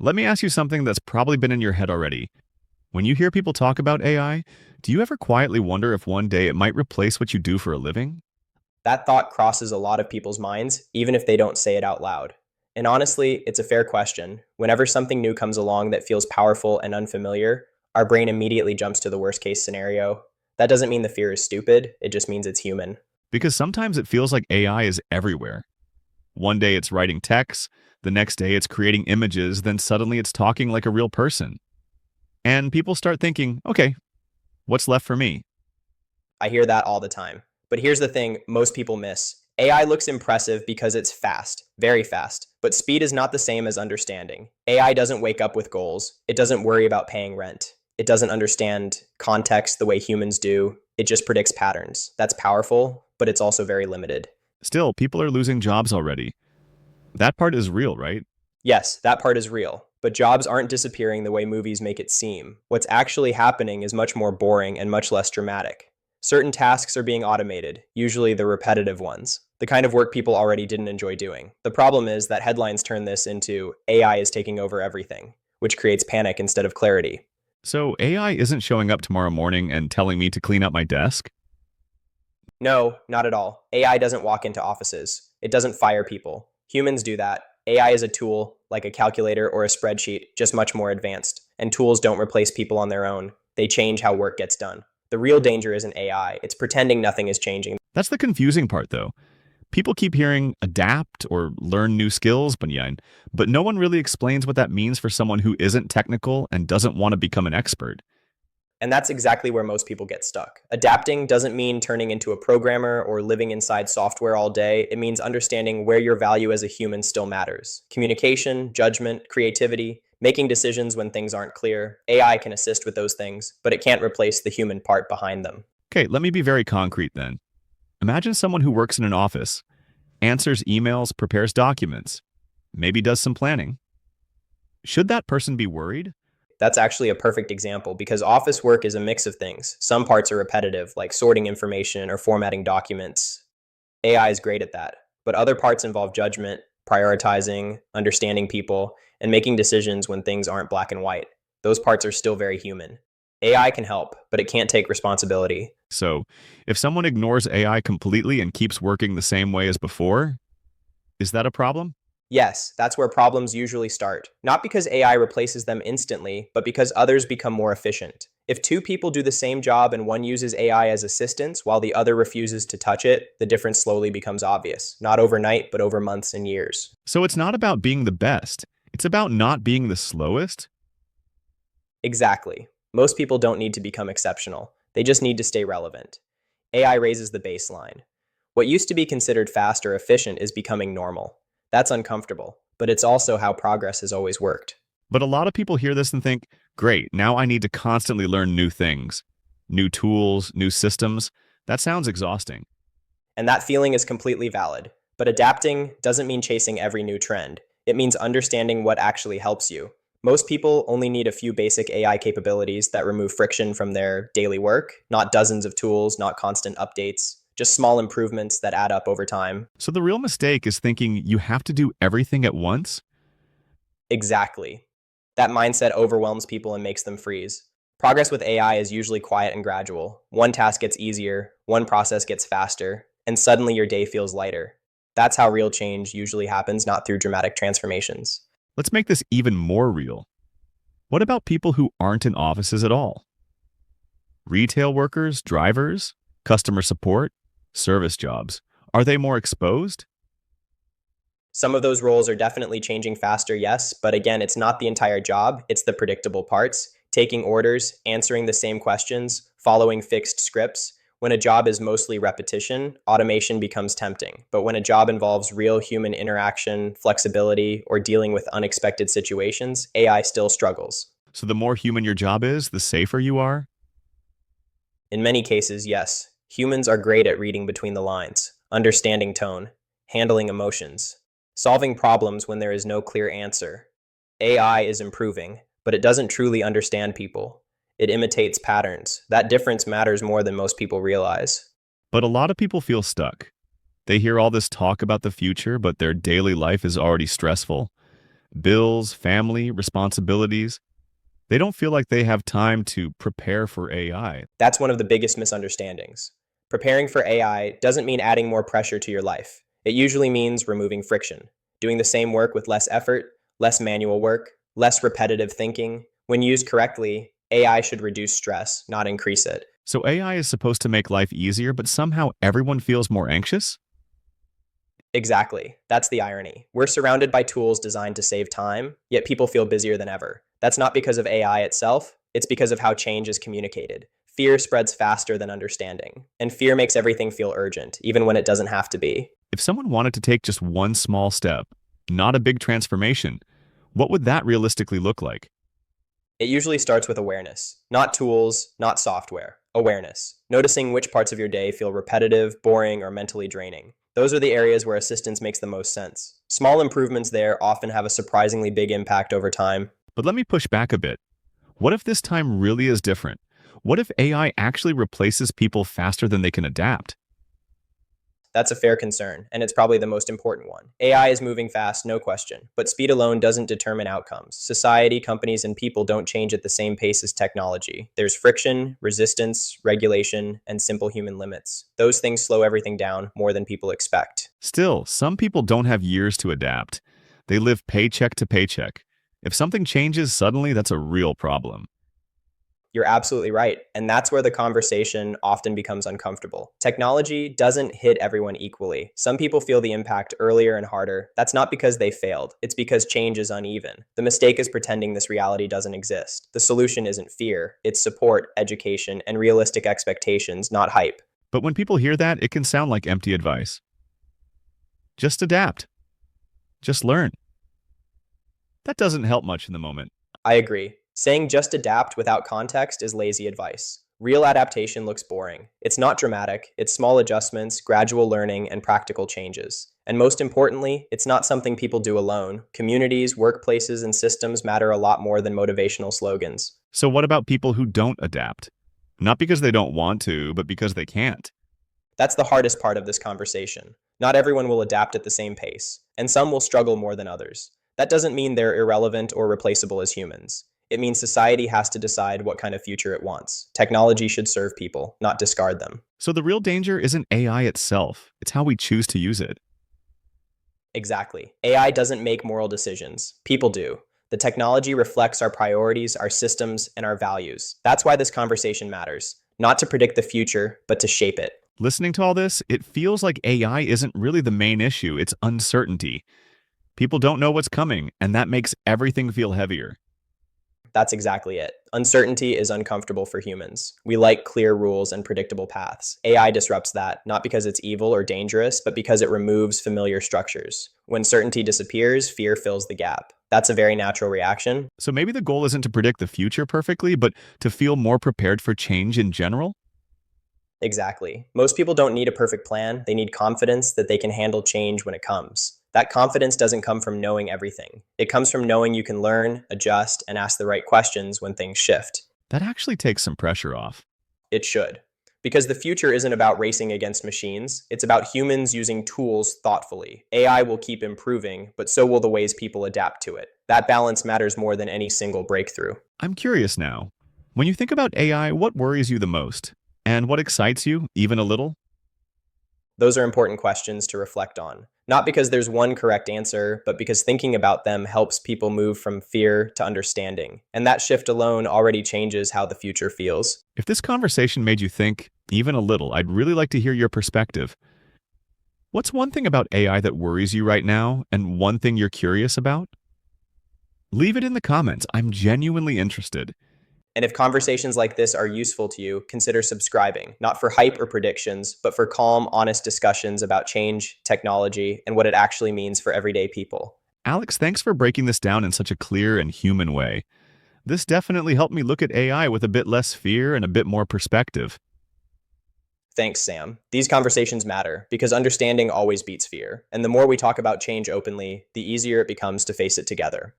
Let me ask you something that's probably been in your head already. When you hear people talk about AI, do you ever quietly wonder if one day it might replace what you do for a living? That thought crosses a lot of people's minds, even if they don't say it out loud. And honestly, it's a fair question. Whenever something new comes along that feels powerful and unfamiliar, our brain immediately jumps to the worst case scenario. That doesn't mean the fear is stupid, it just means it's human. Because sometimes it feels like AI is everywhere. One day it's writing text, the next day it's creating images, then suddenly it's talking like a real person. And people start thinking, okay, what's left for me? I hear that all the time. But here's the thing most people miss. AI looks impressive because it's fast, very fast, but speed is not the same as understanding. AI doesn't wake up with goals. It doesn't worry about paying rent. It doesn't understand context the way humans do. It just predicts patterns. That's powerful, but it's also very limited. Still, people are losing jobs already. That part is real, right? Yes, that part is real, but jobs aren't disappearing the way movies make it seem. What's actually happening is much more boring and much less dramatic. Certain tasks are being automated, usually the repetitive ones, the kind of work people already didn't enjoy doing. The problem is that headlines turn this into AI is taking over everything, which creates panic instead of clarity. So AI isn't showing up tomorrow morning and telling me to clean up my desk? No, not at all. AI doesn't walk into offices. It doesn't fire people. Humans do that. AI is a tool, like a calculator or a spreadsheet, just much more advanced. And tools don't replace people on their own. They change how work gets done. The real danger isn't AI. It's pretending nothing is changing. That's the confusing part, though. People keep hearing adapt or learn new skills, but no one really explains what that means for someone who isn't technical and doesn't want to become an expert. And that's exactly where most people get stuck. Adapting doesn't mean turning into a programmer or living inside software all day. It means understanding where your value as a human still matters. Communication, judgment, creativity, making decisions when things aren't clear. AI can assist with those things, but it can't replace the human part behind them. Okay, let me be very concrete then. Imagine someone who works in an office, answers emails, prepares documents, maybe does some planning. Should that person be worried? That's actually a perfect example because office work is a mix of things. Some parts are repetitive, like sorting information or formatting documents. AI is great at that. But other parts involve judgment, prioritizing, understanding people, and making decisions when things aren't black and white. Those parts are still very human. AI can help, but it can't take responsibility. So, if someone ignores AI completely and keeps working the same way as before, is that a problem? Yes, that's where problems usually start. Not because AI replaces them instantly, but because others become more efficient. If two people do the same job and one uses AI as assistance while the other refuses to touch it, the difference slowly becomes obvious. Not overnight, but over months and years. So it's not about being the best. It's about not being the slowest. Exactly. Most people don't need to become exceptional. They just need to stay relevant. AI raises the baseline. What used to be considered fast or efficient is becoming normal. That's uncomfortable, but it's also how progress has always worked. But a lot of people hear this and think, great, now I need to constantly learn new things, new tools, new systems. That sounds exhausting. And that feeling is completely valid. But adapting doesn't mean chasing every new trend. It means understanding what actually helps you. Most people only need a few basic AI capabilities that remove friction from their daily work, not dozens of tools, not constant updates, just small improvements that add up over time. So the real mistake is thinking you have to do everything at once. Exactly. That mindset overwhelms people and makes them freeze. Progress with AI is usually quiet and gradual. One task gets easier, one process gets faster, and suddenly your day feels lighter. That's how real change usually happens, not through dramatic transformations. Let's make this even more real. What about people who aren't in offices at all? Retail workers, drivers, customer support, service jobs. Are they more exposed? Some of those roles are definitely changing faster, yes, but again, it's not the entire job, it's the predictable parts. Taking orders, answering the same questions, following fixed scripts. When a job is mostly repetition, automation becomes tempting. But when a job involves real human interaction, flexibility, or dealing with unexpected situations, AI still struggles. So the more human your job is, the safer you are? In many cases, yes. Humans are great at reading between the lines, understanding tone, handling emotions, solving problems when there is no clear answer. AI is improving, but it doesn't truly understand people. It imitates patterns. That difference matters more than most people realize. But a lot of people feel stuck. They hear all this talk about the future, but their daily life is already stressful. bills, family, responsibilities. They don't feel like they have time to prepare for AI. That's one of the biggest misunderstandings. Preparing for AI doesn't mean adding more pressure to your life. It usually means removing friction, doing the same work with less effort, less manual work, less repetitive thinking. When used correctly, AI should reduce stress, not increase it. So AI is supposed to make life easier, but somehow everyone feels more anxious? Exactly. That's the irony. We're surrounded by tools designed to save time, yet people feel busier than ever. That's not because of AI itself, it's because of how change is communicated. Fear spreads faster than understanding, and fear makes everything feel urgent, even when it doesn't have to be. If someone wanted to take just one small step, not a big transformation, what would that realistically look like? It usually starts with awareness, not tools, not software. Awareness. Noticing which parts of your day feel repetitive, boring, or mentally draining. Those are the areas where assistance makes the most sense. Small improvements there often have a surprisingly big impact over time. But let me push back a bit. What if this time really is different? What if AI actually replaces people faster than they can adapt? That's a fair concern, and it's probably the most important one. AI is moving fast, no question, but speed alone doesn't determine outcomes. Society, companies, and people don't change at the same pace as technology. There's friction, resistance, regulation, and simple human limits. Those things slow everything down more than people expect. Still, some people don't have years to adapt. They live paycheck to paycheck. If something changes suddenly, that's a real problem. You're absolutely right. And that's where the conversation often becomes uncomfortable. Technology doesn't hit everyone equally. Some people feel the impact earlier and harder. That's not because they failed, it's because change is uneven. The mistake is pretending this reality doesn't exist. The solution isn't fear, it's support, education, and realistic expectations, not hype. But when people hear that, it can sound like empty advice. Just adapt. Just learn. That doesn't help much in the moment. I agree. Saying just adapt without context is lazy advice. Real adaptation looks boring. It's not dramatic, it's small adjustments, gradual learning, and practical changes. And most importantly, it's not something people do alone. Communities, workplaces, and systems matter a lot more than motivational slogans. So what about people who don't adapt? Not because they don't want to, but because they can't. That's the hardest part of this conversation. Not everyone will adapt at the same pace, and some will struggle more than others. That doesn't mean they're irrelevant or replaceable as humans. It means society has to decide what kind of future it wants. Technology should serve people, not discard them. So the real danger isn't AI itself, it's how we choose to use it. Exactly. AI doesn't make moral decisions. People do. The technology reflects our priorities, our systems, and our values. That's why this conversation matters. Not to predict the future, but to shape it. Listening to all this, it feels like AI isn't really the main issue, it's uncertainty. People don't know what's coming, and that makes everything feel heavier. That's exactly it. Uncertainty is uncomfortable for humans. We like clear rules and predictable paths. AI disrupts that, not because it's evil or dangerous, but because it removes familiar structures. When certainty disappears, fear fills the gap. That's a very natural reaction. So maybe the goal isn't to predict the future perfectly, but to feel more prepared for change in general? Exactly. Most people don't need a perfect plan. They need confidence that they can handle change when it comes. That confidence doesn't come from knowing everything. It comes from knowing you can learn, adjust, and ask the right questions when things shift. That actually takes some pressure off. It should. Because the future isn't about racing against machines, it's about humans using tools thoughtfully. AI will keep improving, but so will the ways people adapt to it. That balance matters more than any single breakthrough. I'm curious now. When you think about AI, what worries you the most? And what excites you, even a little? Those are important questions to reflect on. Not because there's one correct answer, but because thinking about them helps people move from fear to understanding. And that shift alone already changes how the future feels. If this conversation made you think, even a little, I'd really like to hear your perspective. What's one thing about AI that worries you right now, and one thing you're curious about? Leave it in the comments. I'm genuinely interested. And if conversations like this are useful to you, consider subscribing, not for hype or predictions, but for calm, honest discussions about change, technology, and what it actually means for everyday people. Alex, thanks for breaking this down in such a clear and human way. This definitely helped me look at AI with a bit less fear and a bit more perspective. Thanks, Sam. These conversations matter because understanding always beats fear. And the more we talk about change openly, the easier it becomes to face it together.